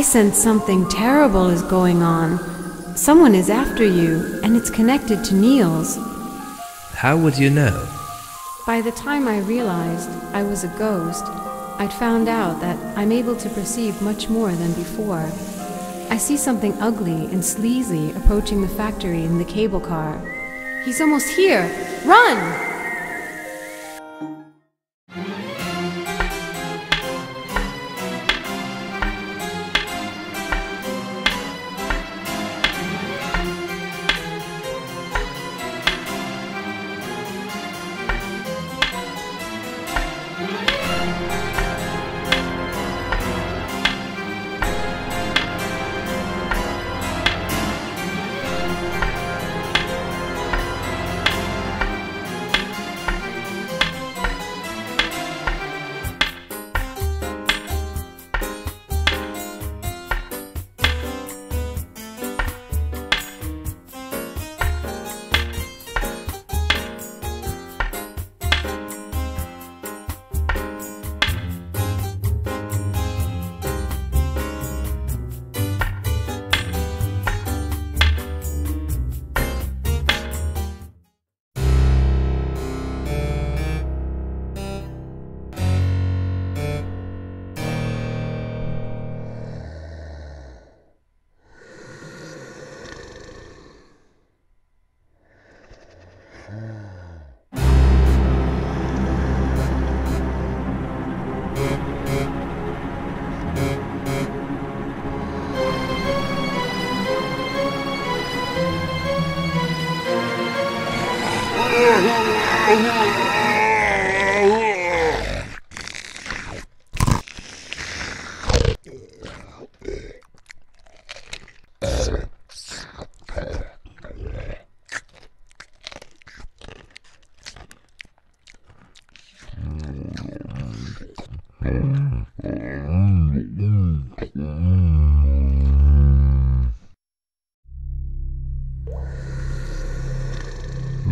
I sense something terrible is going on. Someone is after you, and it's connected to Niels. How would you know? By the time I realized I was a ghost, I'd found out that I'm able to perceive much more than before. I see something ugly and sleazy approaching the factory in the cable car. He's almost here! Run!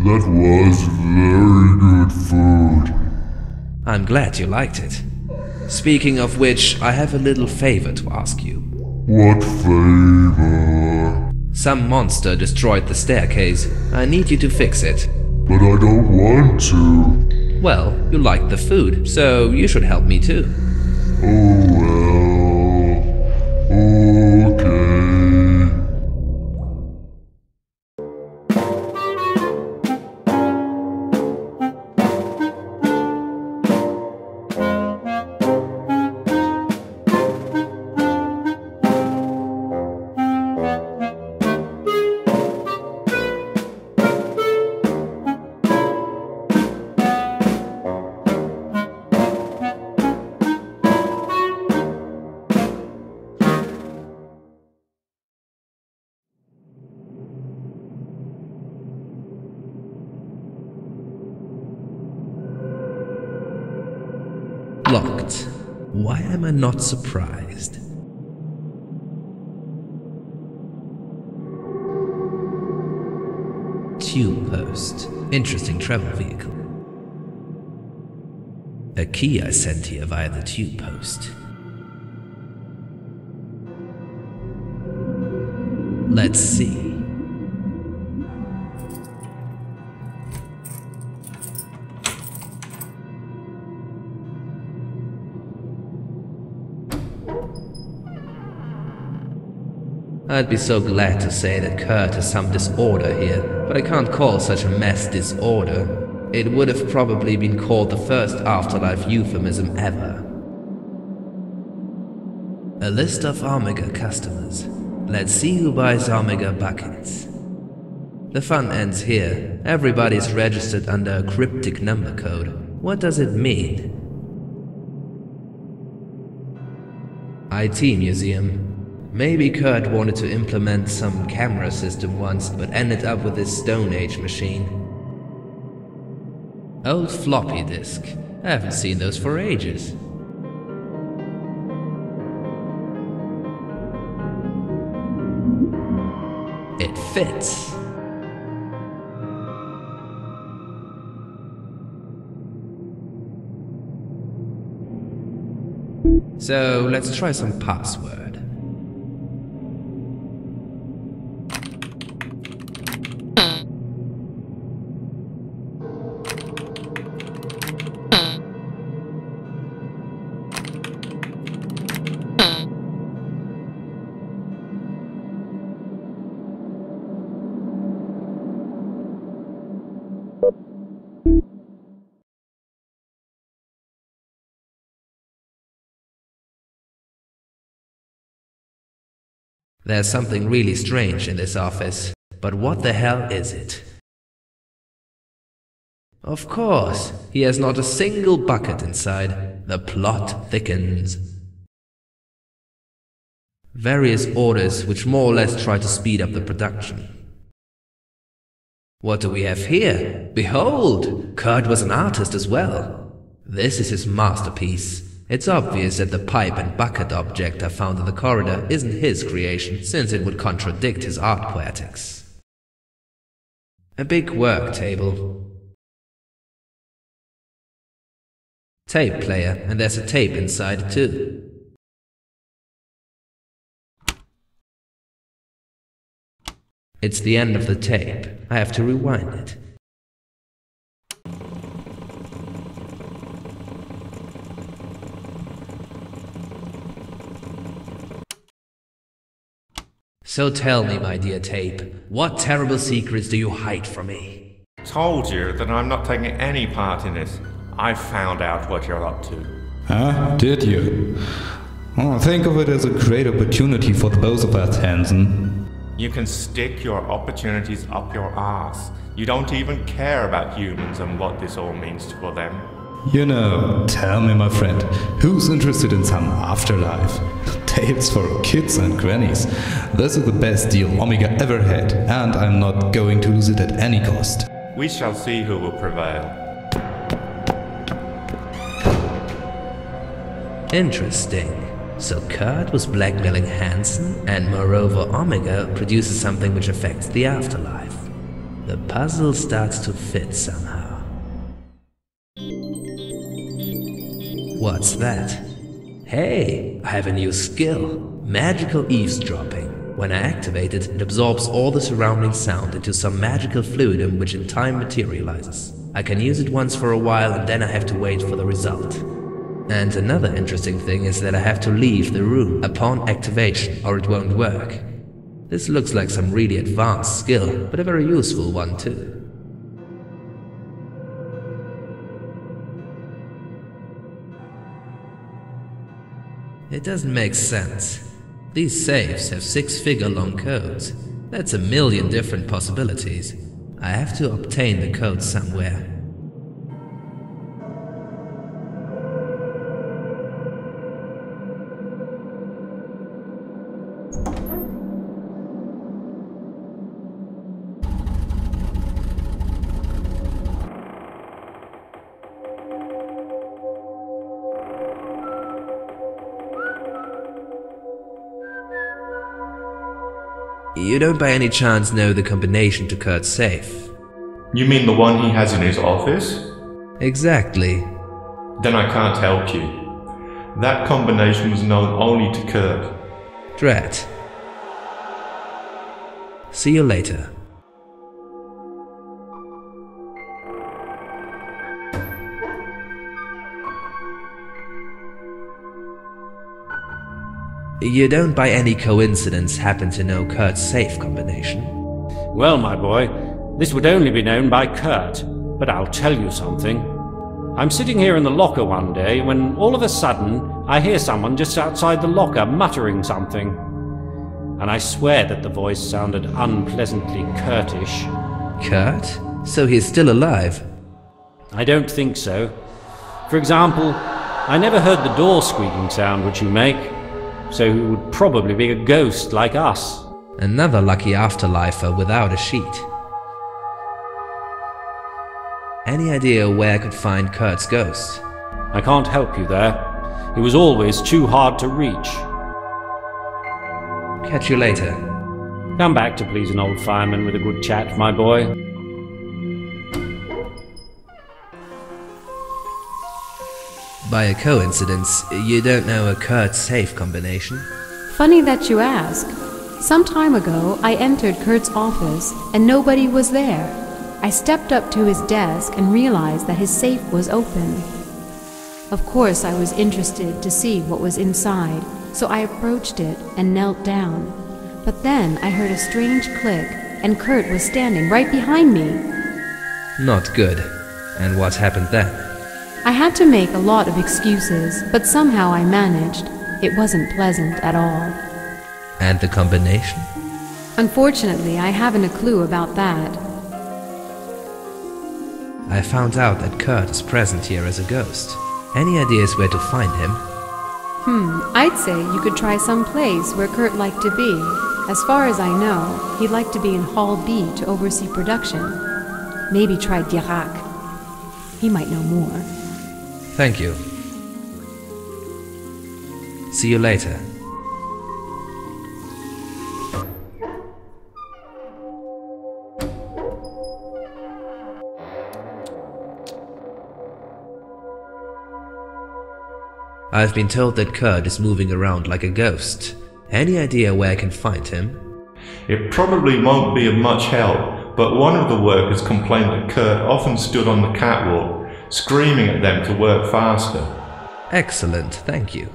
That was very good food. I'm glad you liked it. Speaking of which, I have a little favor to ask you. What favor? Some monster destroyed the staircase. I need you to fix it. But I don't want to. Well, you liked the food, so you should help me too. Oh well. Okay. Locked. Why am I not surprised? Tube post. Interesting travel vehicle. A key I sent here via the tube post. Let's see. I'd be so glad to say that Kurt has some disorder here, but I can't call such a mess disorder. It would have probably been called the first afterlife euphemism ever. A list of Omega customers. Let's see who buys Omega buckets. The fun ends here. Everybody's registered under a cryptic number code. What does it mean? IT Museum. Maybe Kurt wanted to implement some camera system once, but ended up with this Stone Age machine. Old floppy disk. I haven't seen those for ages. It fits. So let's try some password. There's something really strange in this office, but what the hell is it? Of course, he has not a single bucket inside. The plot thickens. Various orders which more or less try to speed up the production. What do we have here? Behold! Kurt was an artist as well. This is his masterpiece. It's obvious that the pipe and bucket object I found in the corridor isn't his creation, since it would contradict his art poetics. A big work table. Tape player, and there's a tape inside too. It's the end of the tape. I have to rewind it. So tell me, my dear tape, what terrible secrets do you hide from me? Told you that I'm not taking any part in this. I found out what you're up to. Huh? Did you? Oh, think of it as a great opportunity for the both of us, Hansen. You can stick your opportunities up your ass. You don't even care about humans and what this all means for them. You know, tell me, my friend, who's interested in some afterlife? Tales for kids and grannies. This is the best deal Omega ever had, and I'm not going to lose it at any cost. We shall see who will prevail. Interesting. So Kurt was blackmailing Hansen, and moreover Omega produces something which affects the afterlife. The puzzle starts to fit somehow. What's that? Hey, I have a new skill. Magical eavesdropping. When I activate it, it absorbs all the surrounding sound into some magical fluidum which in time materializes. I can use it once for a while and then I have to wait for the result. And another interesting thing is that I have to leave the room upon activation or it won't work. This looks like some really advanced skill, but a very useful one too. It doesn't make sense. These safes have 6-figure long codes. That's 1,000,000 different possibilities. I have to obtain the code somewhere. You don't by any chance know the combination to Kurt's safe? You mean the one he has in his office? Exactly. Then I can't help you. That combination was known only to Kurt. Drat. See you later. You don't by any coincidence happen to know Kurt's safe combination? Well, my boy, this would only be known by Kurt, but I'll tell you something. I'm sitting here in the locker one day when all of a sudden I hear someone just outside the locker muttering something. And I swear that the voice sounded unpleasantly Kurtish. Kurt? So he's still alive? I don't think so. For example, I never heard the door squeaking sound which you make. So he would probably be a ghost like us. Another lucky afterlifer without a sheet. Any idea where I could find Kurt's ghost? I can't help you there. He was always too hard to reach. Catch you later. Come back to please an old fireman with a good chat, my boy. By a coincidence, you don't know a Kurt's safe combination? Funny that you ask. Some time ago, I entered Kurt's office and nobody was there. I stepped up to his desk and realized that his safe was open. Of course, I was interested to see what was inside, so I approached it and knelt down. But then I heard a strange click and Kurt was standing right behind me. Not good. And what happened then? I had to make a lot of excuses, but somehow I managed. It wasn't pleasant at all. And the combination? Unfortunately, I haven't a clue about that. I found out that Kurt is present here as a ghost. Any ideas where to find him? I'd say you could try some place where Kurt liked to be. As far as I know, he'd like to be in Hall B to oversee production. Maybe try Dirac. He might know more. Thank you. See you later. I've been told that Kurt is moving around like a ghost. Any idea where I can find him? It probably won't be of much help, but one of the workers complained that Kurt often stood on the catwalk, screaming at them to work faster. Excellent, thank you.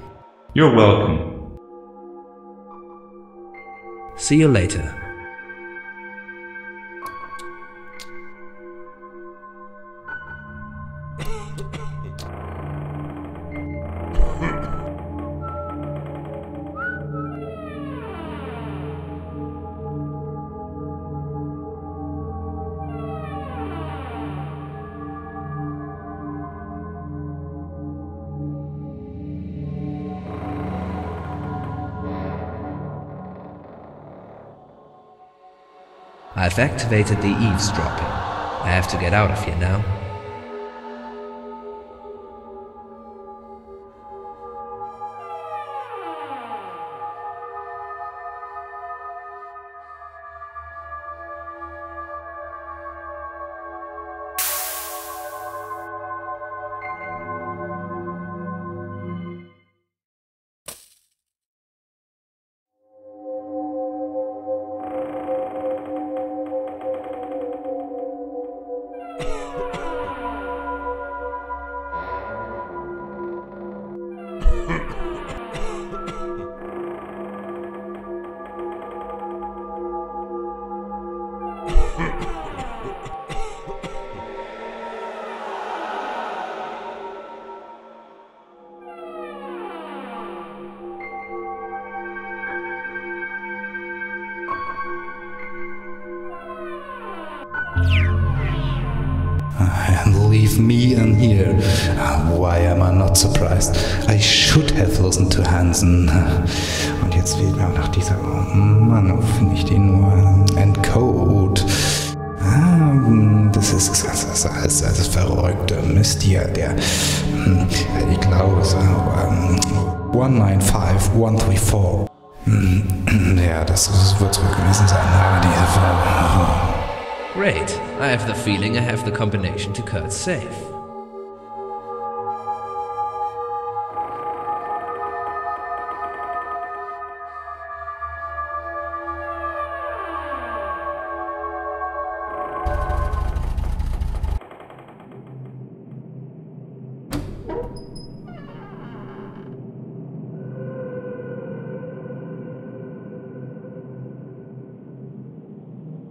You're welcome. See you later. I've activated the eavesdropping. I have to get out of here now. And leave me in here. Why am I not surprised? I should have listened to Hansen. Und jetzt fehlt mir auch noch dieser... Mann, wo finde ich den nur? Encode. Das ist alles verrückt. Mist hier, der... Ich glaube, es war 195134. Ja, das wird wohl gewesen sein. Great. I have the feeling I have the combination to Kurt's safe.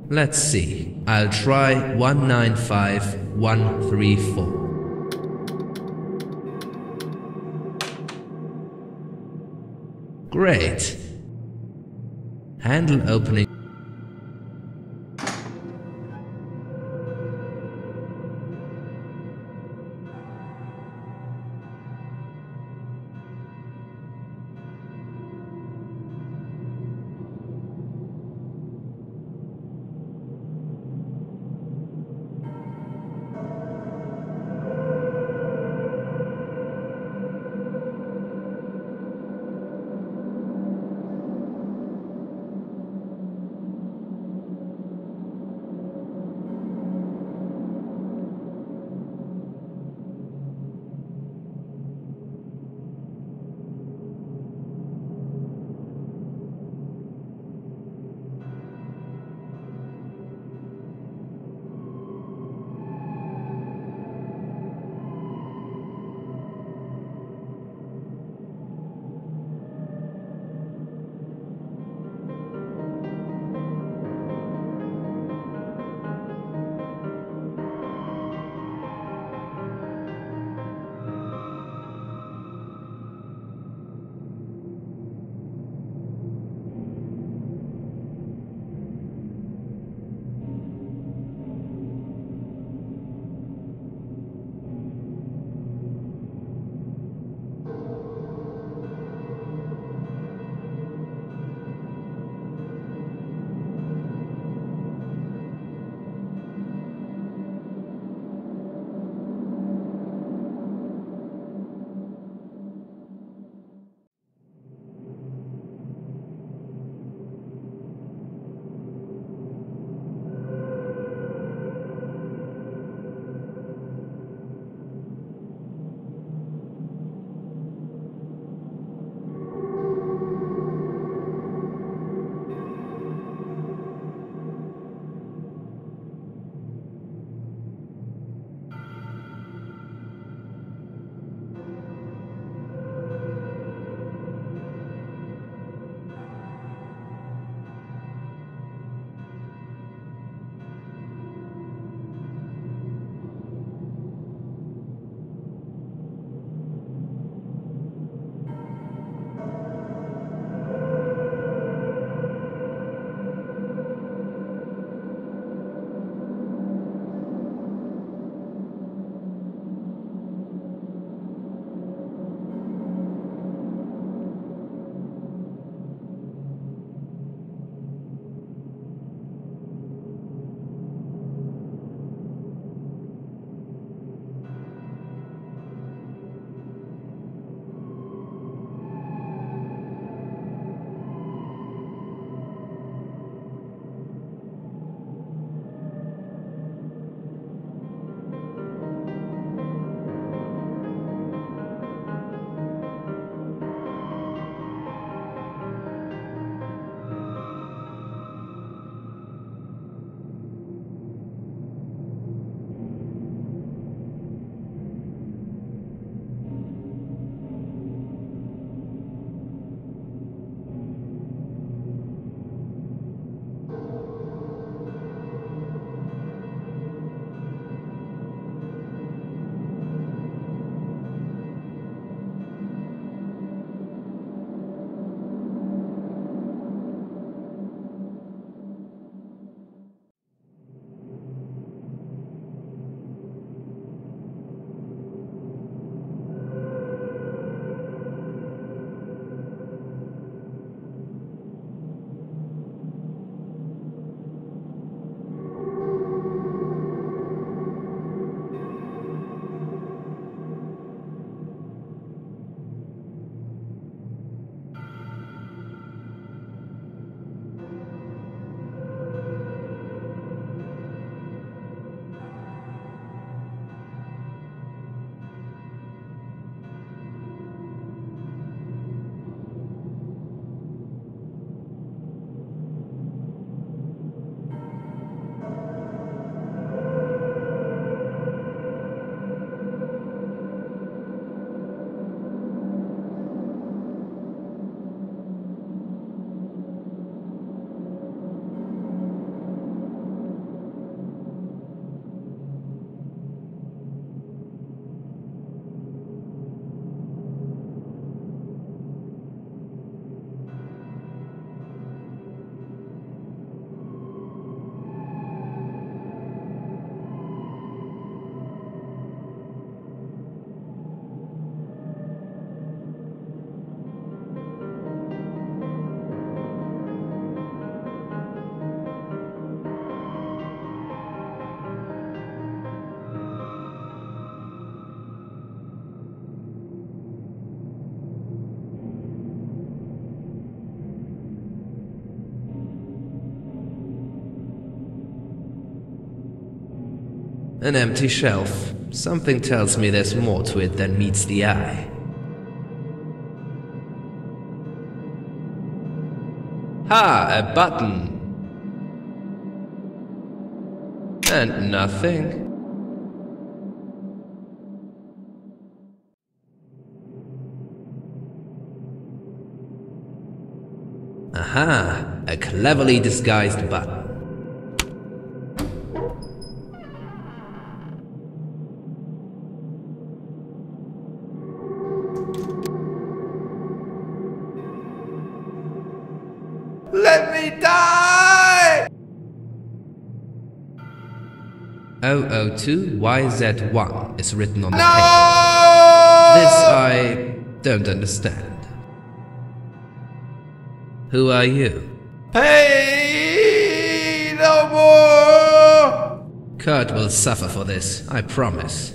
Let's see. I'll try 195134. Great. Handle opening. An empty shelf. Something tells me there's more to it than meets the eye. Ha! A button! And nothing. Aha! A cleverly disguised button. Let me die! 002YZ1 is written on the No! paper. This I don't understand. Who are you? Pay no more! Kurt will suffer for this, I promise.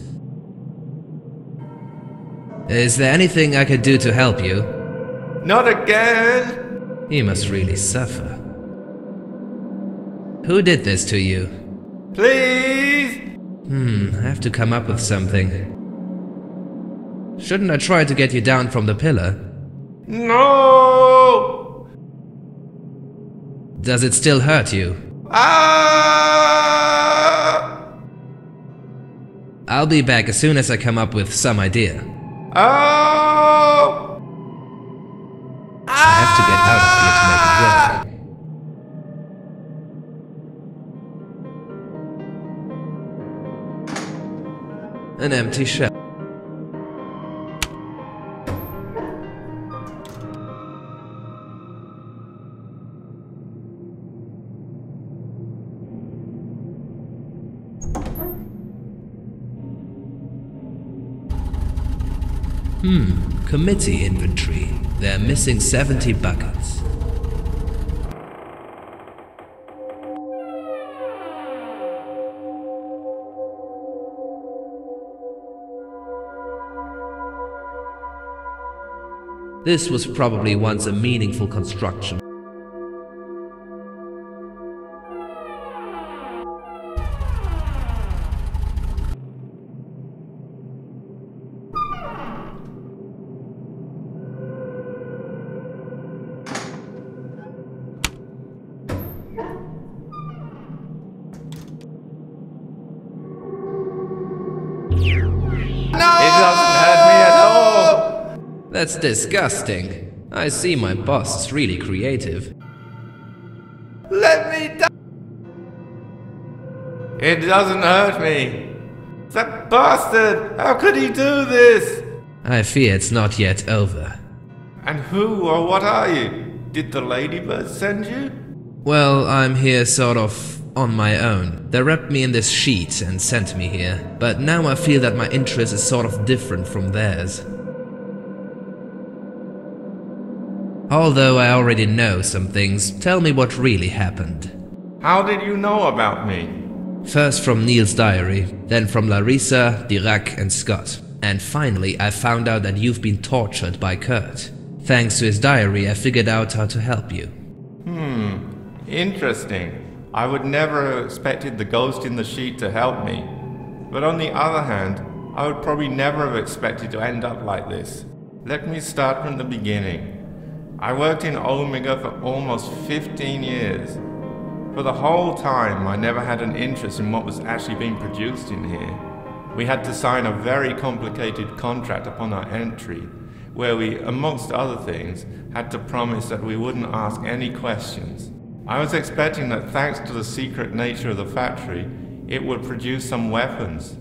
Is there anything I could do to help you? Not again! He must really suffer. Who did this to you? Please! I have to come up with something. Shouldn't I try to get you down from the pillar? No! Does it still hurt you? Ah! I'll be back as soon as I come up with some idea. Oh! I have to get out of here to make it work. An empty shell. Committee inventory. They're missing 70 buckets. This was probably once a meaningful construction. It doesn't hurt me at all! That's disgusting. I see my boss is really creative. Let me die! It doesn't hurt me! That bastard! How could he do this? I fear it's not yet over. And who or what are you? Did the ladybird send you? Well, I'm here sort of on my own. They wrapped me in this sheet and sent me here, but now I feel that my interest is sort of different from theirs. Although I already know some things, tell me what really happened. How did you know about me? First from Neil's diary, then from Larissa, Dirac and Scott. And finally I found out that you've been tortured by Kurt. Thanks to his diary I figured out how to help you. Interesting. I would never have expected the ghost in the sheet to help me. But on the other hand, I would probably never have expected to end up like this. Let me start from the beginning. I worked in Omega for almost 15 years. For the whole time, I never had an interest in what was actually being produced in here. We had to sign a very complicated contract upon our entry, where we, amongst other things, had to promise that we wouldn't ask any questions. I was expecting that thanks to the secret nature of the factory, it would produce some weapons.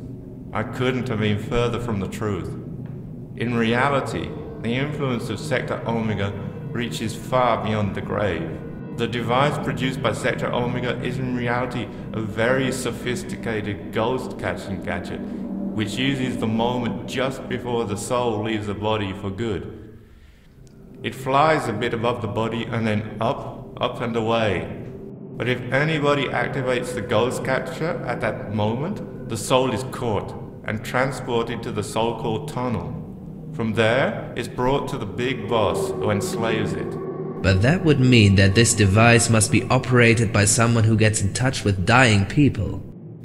I couldn't have been further from the truth. In reality, the influence of Sector Omega reaches far beyond the grave. The device produced by Sector Omega is in reality a very sophisticated ghost-catching gadget, which uses the moment just before the soul leaves the body for good. It flies a bit above the body and then up and away. But if anybody activates the ghost catcher at that moment, the soul is caught and transported to the so-called tunnel. From there, it's brought to the big boss who enslaves it. But that would mean that this device must be operated by someone who gets in touch with dying people.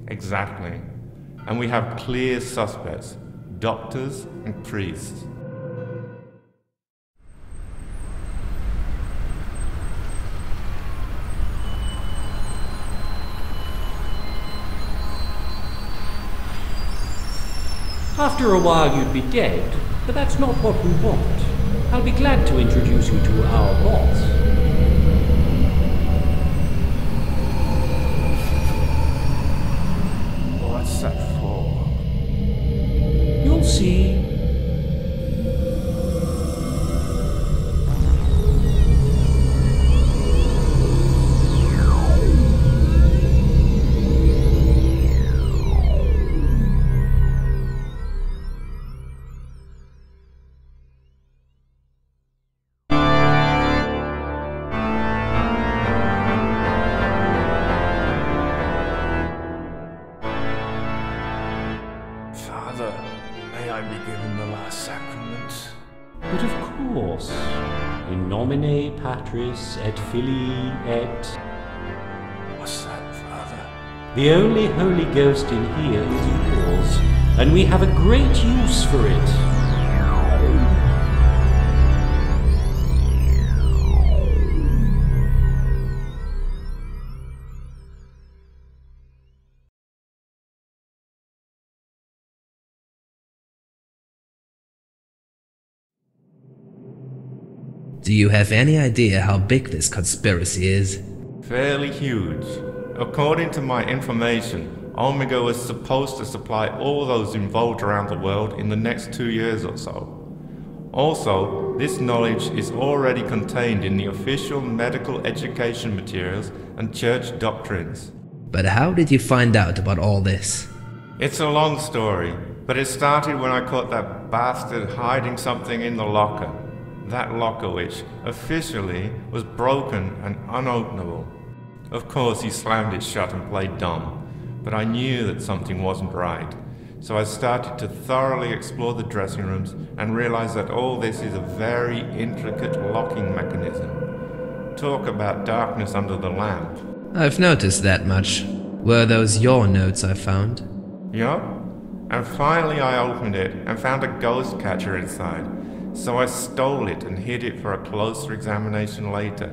Exactly. and we have clear suspects, doctors and priests. After a while you'd be dead, but that's not what we want. I'll be glad to introduce you to our boss. What's that for? You'll see. Father, may I be given the last sacrament? But of course, in nomine Patris et Filii et... What's that, Father? The only Holy Ghost in here is yours, and we have a great use for it. Do you have any idea how big this conspiracy is? Fairly huge. According to my information, Omega was supposed to supply all those involved around the world in the next 2 years or so. Also, this knowledge is already contained in the official medical education materials and church doctrines. But how did you find out about all this? It's a long story, but it started when I caught that bastard hiding something in the locker. That locker which, officially, was broken and unopenable. Of course he slammed it shut and played dumb, but I knew that something wasn't right. So I started to thoroughly explore the dressing rooms and realized that all this is a very intricate locking mechanism. Talk about darkness under the lamp. I've noticed that much. Were those your notes I found? Yup. And finally I opened it and found a ghost catcher inside. So I stole it and hid it for a closer examination later.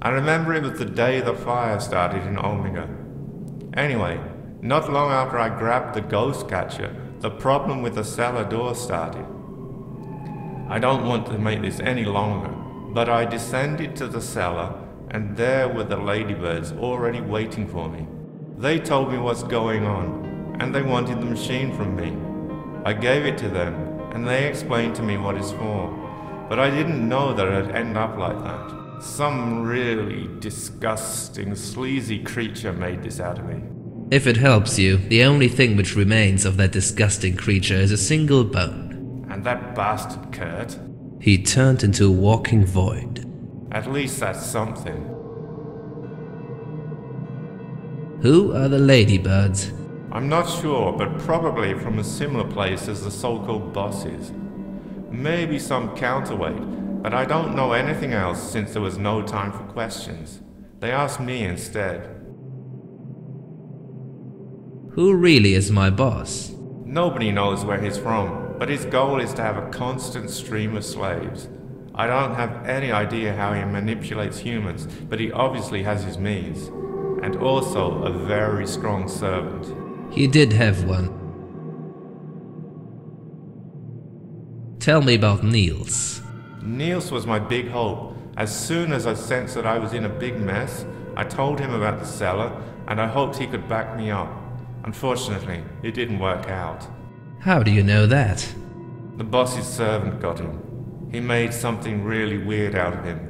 I remember it was the day the fire started in Omega. Anyway, not long after I grabbed the ghost catcher, the problem with the cellar door started. I don't want to make this any longer, but I descended to the cellar and there were the ladybirds already waiting for me. They told me what's going on and they wanted the machine from me. I gave it to them and they explained to me what it's for, but I didn't know that it'd end up like that. Some really disgusting, sleazy creature made this out of me. If it helps you, the only thing which remains of that disgusting creature is a single bone. And that bastard Kurt? He turned into a walking void. At least that's something. Who are the ladybirds? I'm not sure, but probably from a similar place as the so-called bosses. Maybe some counterweight, but I don't know anything else since there was no time for questions. They asked me instead. Who really is my boss? Nobody knows where he's from, but his goal is to have a constant stream of slaves. I don't have any idea how he manipulates humans, but he obviously has his means. And also a very strong servant. He did have one. Tell me about Niels. Niels was my big hope. As soon as I sensed that I was in a big mess, I told him about the cellar, and I hoped he could back me up. Unfortunately, it didn't work out. How do you know that? The boss's servant got him. He made something really weird out of him.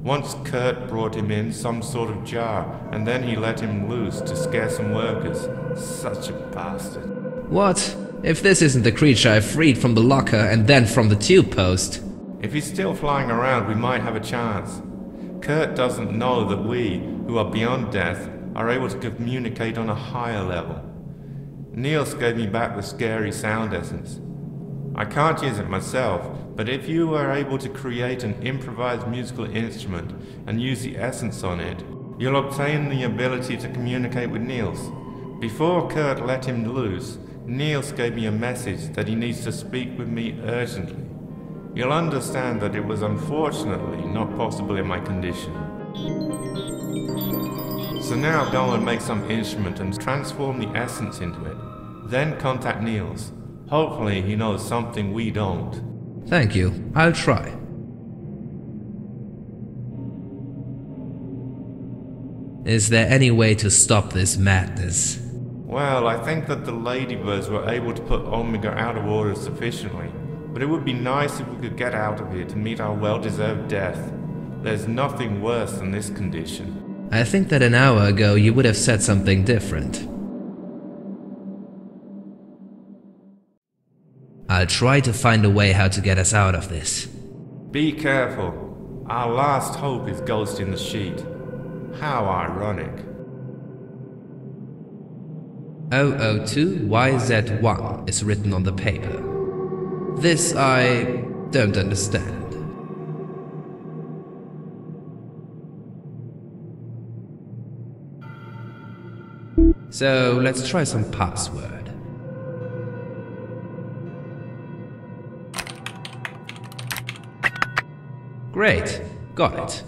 Once Kurt brought him in some sort of jar, and then he let him loose to scare some workers. Such a bastard. What? If this isn't the creature I freed from the locker and then from the tube post? If he's still flying around, we might have a chance. Kurt doesn't know that we, who are beyond death, are able to communicate on a higher level. Niels gave me back the scary sound essence. I can't use it myself, but if you were able to create an improvised musical instrument and use the essence on it, you'll obtain the ability to communicate with Niels. Before Kurt let him loose, Niels gave me a message that he needs to speak with me urgently. You'll understand that it was unfortunately not possible in my condition. So now go and make some instrument and transform the essence into it. Then contact Niels. Hopefully he knows something we don't. Thank you. I'll try. Is there any way to stop this madness? Well, I think that the ladybirds were able to put Omega out of order sufficiently, but it would be nice if we could get out of here to meet our well-deserved death. There's nothing worse than this condition. I think that an hour ago you would have said something different. I'll try to find a way how to get us out of this. Be careful. Our last hope is Ghost in the Sheet. How ironic. 002YZ1 is written on the paper. This I don't understand. So let's try some password. Great, got it.